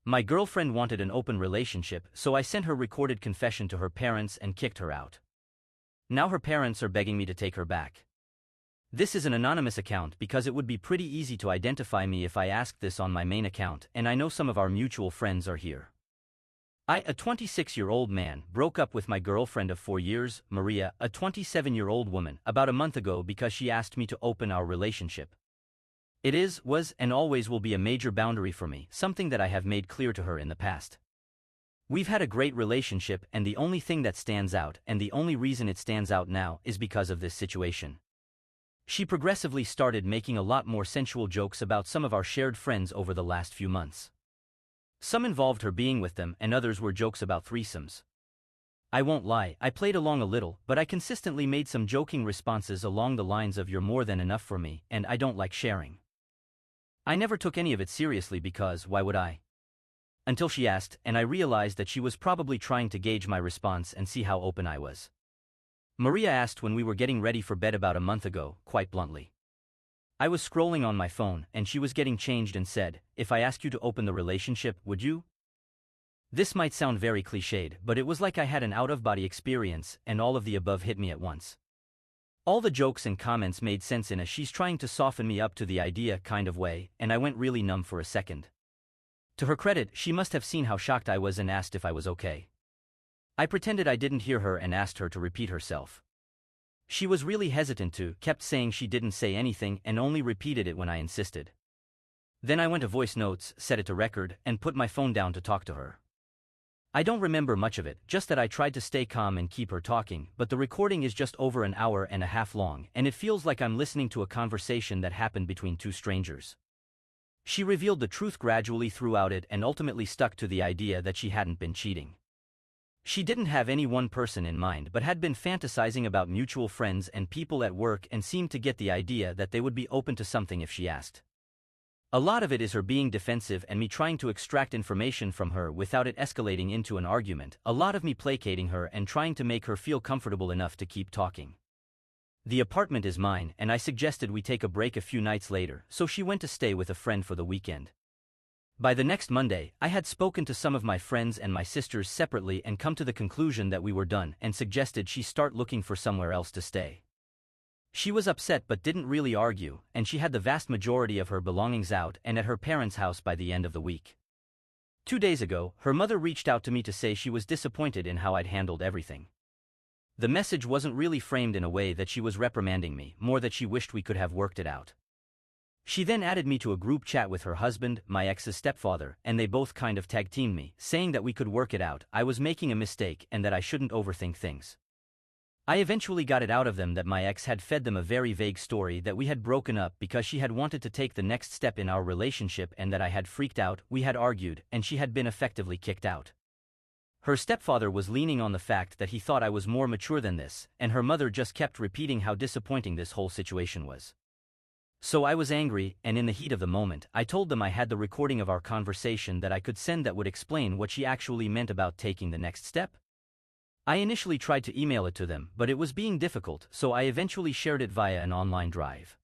My girlfriend wanted an open relationship, so I sent her recorded confession to her parents and kicked her out. Now her parents are begging me to take her back. This is an anonymous account because it would be pretty easy to identify me if I asked this on my main account, and I know some of our mutual friends are here. I, a 26-year-old man, broke up with my girlfriend of 4 years, Maria, a 27-year-old woman, about a month ago because she asked me to open our relationship. It is, was, and always will be a major boundary for me, something that I have made clear to her in the past. We've had a great relationship, and the only thing that stands out, and the only reason it stands out now, is because of this situation. She progressively started making a lot more sensual jokes about some of our shared friends over the last few months. Some involved her being with them, and others were jokes about threesomes. I won't lie, I played along a little, but I consistently made some joking responses along the lines of "you're more than enough for me," and "I don't like sharing." I never took any of it seriously because, why would I? Until she asked, and I realized that she was probably trying to gauge my response and see how open I was. Maria asked when we were getting ready for bed about a month ago, quite bluntly. I was scrolling on my phone, and she was getting changed and said, "If I ask you to open the relationship, would you?" This might sound very cliched, but it was like I had an out-of-body experience, and all of the above hit me at once. All the jokes and comments made sense in a "she's trying to soften me up to the idea" kind of way, and I went really numb for a second. To her credit, she must have seen how shocked I was and asked if I was okay. I pretended I didn't hear her and asked her to repeat herself. She was really hesitant kept saying she didn't say anything and only repeated it when I insisted. Then I went to voice notes, set it to record, and put my phone down to talk to her. I don't remember much of it, just that I tried to stay calm and keep her talking, but the recording is just over an hour and a half long, and it feels like I'm listening to a conversation that happened between two strangers. She revealed the truth gradually throughout it and ultimately stuck to the idea that she hadn't been cheating. She didn't have any one person in mind but had been fantasizing about mutual friends and people at work and seemed to get the idea that they would be open to something if she asked. A lot of it is her being defensive and me trying to extract information from her without it escalating into an argument, a lot of me placating her and trying to make her feel comfortable enough to keep talking. The apartment is mine, and I suggested we take a break a few nights later, so she went to stay with a friend for the weekend. By the next Monday, I had spoken to some of my friends and my sisters separately and come to the conclusion that we were done and suggested she start looking for somewhere else to stay. She was upset but didn't really argue, and she had the vast majority of her belongings out and at her parents' house by the end of the week. 2 days ago, her mother reached out to me to say she was disappointed in how I'd handled everything. The message wasn't really framed in a way that she was reprimanding me, more that she wished we could have worked it out. She then added me to a group chat with her husband, my ex's stepfather, and they both kind of tag-teamed me, saying that we could work it out, I was making a mistake, and that I shouldn't overthink things. I eventually got it out of them that my ex had fed them a very vague story that we had broken up because she had wanted to take the next step in our relationship and that I had freaked out, we had argued, and she had been effectively kicked out. Her stepfather was leaning on the fact that he thought I was more mature than this, and her mother just kept repeating how disappointing this whole situation was. So I was angry, and in the heat of the moment, I told them I had the recording of our conversation that I could send that would explain what she actually meant about taking the next step. I initially tried to email it to them, but it was being difficult, so I eventually shared it via an online drive.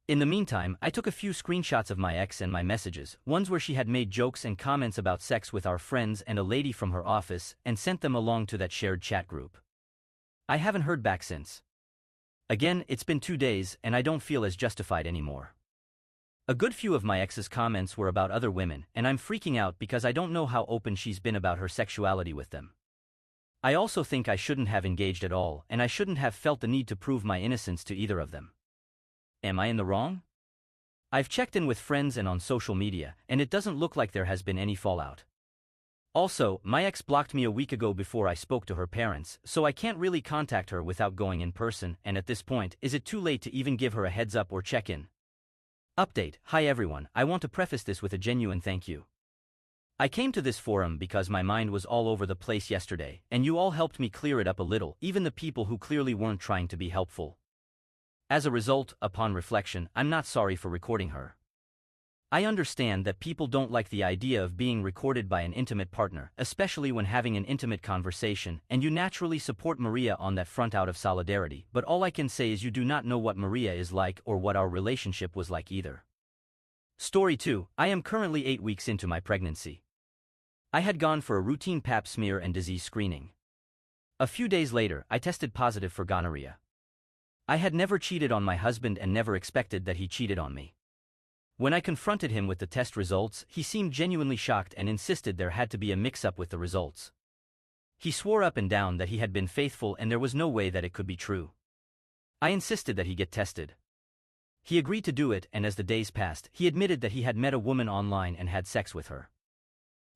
In the meantime, I took a few screenshots of my ex and my messages, ones where she had made jokes and comments about sex with our friends and a lady from her office, and sent them along to that shared chat group. I haven't heard back since. Again, it's been 2 days, and I don't feel as justified anymore. A good few of my ex's comments were about other women, and I'm freaking out because I don't know how open she's been about her sexuality with them. I also think I shouldn't have engaged at all, and I shouldn't have felt the need to prove my innocence to either of them. Am I in the wrong? I've checked in with friends and on social media, and it doesn't look like there has been any fallout. Also, my ex blocked me a week ago before I spoke to her parents, so I can't really contact her without going in person, and at this point, is it too late to even give her a heads up or check in? Update: Hi everyone, I want to preface this with a genuine thank you. I came to this forum because my mind was all over the place yesterday, and you all helped me clear it up a little, even the people who clearly weren't trying to be helpful. As a result, upon reflection, I'm not sorry for recording her. I understand that people don't like the idea of being recorded by an intimate partner, especially when having an intimate conversation, and you naturally support Maria on that front out of solidarity, but all I can say is you do not know what Maria is like or what our relationship was like either. Story 2, I am currently 8 weeks into my pregnancy. I had gone for a routine pap smear and disease screening. A few days later, I tested positive for gonorrhea. I had never cheated on my husband and never expected that he cheated on me. When I confronted him with the test results, he seemed genuinely shocked and insisted there had to be a mix-up with the results. He swore up and down that he had been faithful and there was no way that it could be true. I insisted that he get tested. He agreed to do it, and as the days passed, he admitted that he had met a woman online and had sex with her.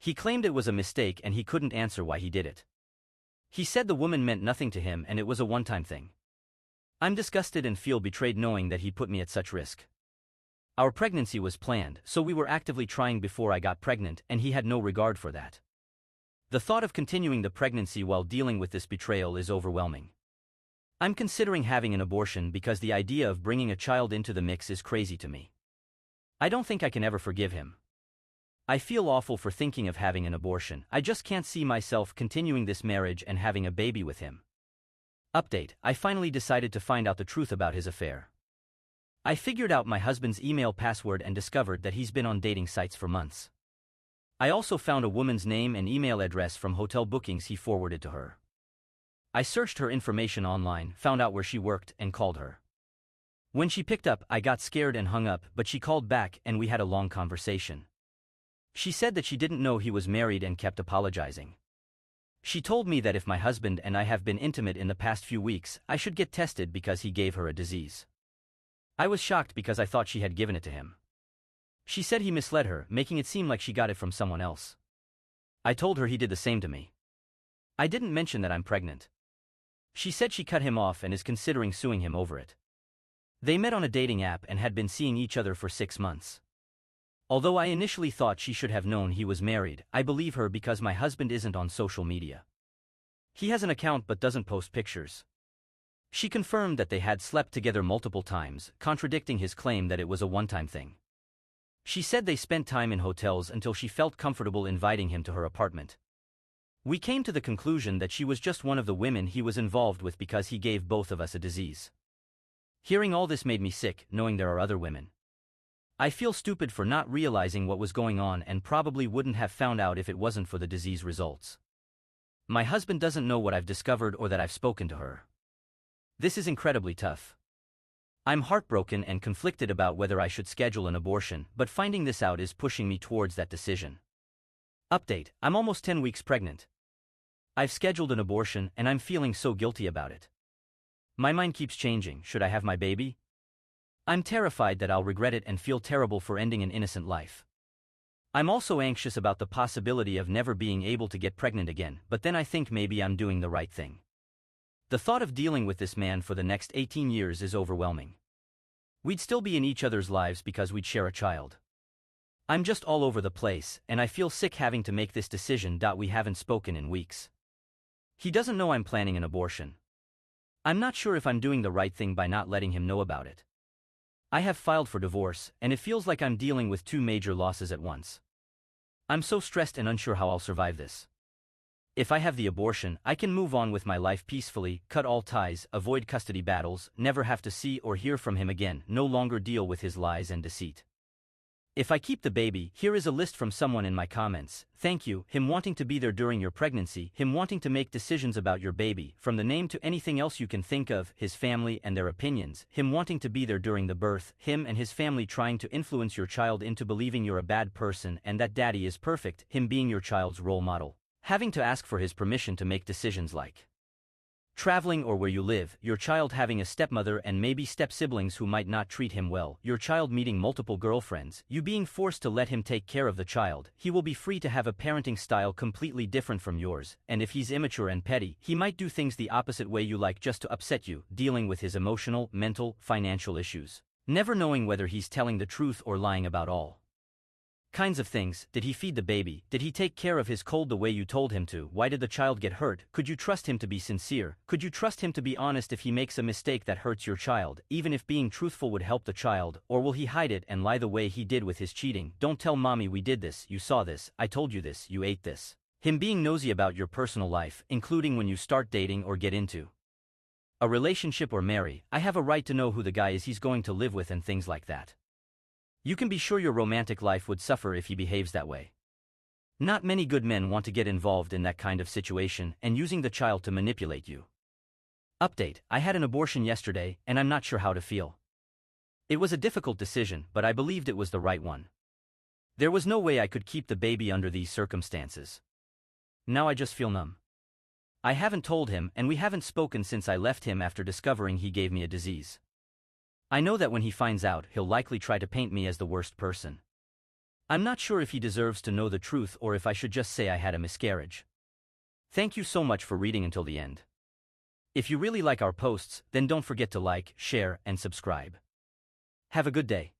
He claimed it was a mistake and he couldn't answer why he did it. He said the woman meant nothing to him and it was a one-time thing. I'm disgusted and feel betrayed knowing that he put me at such risk. Our pregnancy was planned, so we were actively trying before I got pregnant, and he had no regard for that. The thought of continuing the pregnancy while dealing with this betrayal is overwhelming. I'm considering having an abortion because the idea of bringing a child into the mix is crazy to me. I don't think I can ever forgive him. I feel awful for thinking of having an abortion. I just can't see myself continuing this marriage and having a baby with him. Update: I finally decided to find out the truth about his affair. I figured out my husband's email password and discovered that he's been on dating sites for months. I also found a woman's name and email address from hotel bookings he forwarded to her. I searched her information online, found out where she worked, and called her. When she picked up, I got scared and hung up, but she called back and we had a long conversation. She said that she didn't know he was married and kept apologizing. She told me that if my husband and I have been intimate in the past few weeks, I should get tested because he gave her a disease. I was shocked because I thought she had given it to him. She said he misled her, making it seem like she got it from someone else. I told her he did the same to me. I didn't mention that I'm pregnant. She said she cut him off and is considering suing him over it. They met on a dating app and had been seeing each other for 6 months. Although I initially thought she should have known he was married, I believe her because my husband isn't on social media. He has an account but doesn't post pictures. She confirmed that they had slept together multiple times, contradicting his claim that it was a one-time thing. She said they spent time in hotels until she felt comfortable inviting him to her apartment. We came to the conclusion that she was just one of the women he was involved with because he gave both of us a disease. Hearing all this made me sick, knowing there are other women. I feel stupid for not realizing what was going on and probably wouldn't have found out if it wasn't for the disease results. My husband doesn't know what I've discovered or that I've spoken to her. This is incredibly tough. I'm heartbroken and conflicted about whether I should schedule an abortion, but finding this out is pushing me towards that decision. Update: I'm almost 10 weeks pregnant. I've scheduled an abortion and I'm feeling so guilty about it. My mind keeps changing. Should I have my baby? I'm terrified that I'll regret it and feel terrible for ending an innocent life. I'm also anxious about the possibility of never being able to get pregnant again, but then I think maybe I'm doing the right thing. The thought of dealing with this man for the next 18 years is overwhelming. We'd still be in each other's lives because we'd share a child. I'm just all over the place, and I feel sick having to make this decision. We haven't spoken in weeks. He doesn't know I'm planning an abortion. I'm not sure if I'm doing the right thing by not letting him know about it. I have filed for divorce, and it feels like I'm dealing with 2 major losses at once. I'm so stressed and unsure how I'll survive this. If I have the abortion, I can move on with my life peacefully, cut all ties, avoid custody battles, never have to see or hear from him again, no longer deal with his lies and deceit. If I keep the baby, here is a list from someone in my comments. Thank you, him wanting to be there during your pregnancy, him wanting to make decisions about your baby, from the name to anything else you can think of, his family and their opinions, him wanting to be there during the birth, him and his family trying to influence your child into believing you're a bad person and that daddy is perfect, him being your child's role model, having to ask for his permission to make decisions like traveling or where you live, your child having a stepmother and maybe step-siblings who might not treat him well, your child meeting multiple girlfriends, you being forced to let him take care of the child. He will be free to have a parenting style completely different from yours, and if he's immature and petty, he might do things the opposite way you like just to upset you, dealing with his emotional, mental, financial issues, never knowing whether he's telling the truth or lying about all kinds of things. Did he feed the baby? Did he take care of his cold the way you told him to? Why did the child get hurt? Could you trust him to be sincere? Could you trust him to be honest if he makes a mistake that hurts your child, even if being truthful would help the child? Or will he hide it and lie the way he did with his cheating? Don't tell mommy we did this, you saw this, I told you this, you ate this. Him being nosy about your personal life, including when you start dating or get into a relationship or marry. I have a right to know who the guy is he's going to live with and things like that. You can be sure your romantic life would suffer if he behaves that way. Not many good men want to get involved in that kind of situation and using the child to manipulate you. Update: I had an abortion yesterday and I'm not sure how to feel. It was a difficult decision, but I believed it was the right one. There was no way I could keep the baby under these circumstances. Now I just feel numb. I haven't told him and we haven't spoken since I left him after discovering he gave me a disease. I know that when he finds out, he'll likely try to paint me as the worst person. I'm not sure if he deserves to know the truth or if I should just say I had a miscarriage. Thank you so much for reading until the end. If you really like our posts, then don't forget to like, share, and subscribe. Have a good day.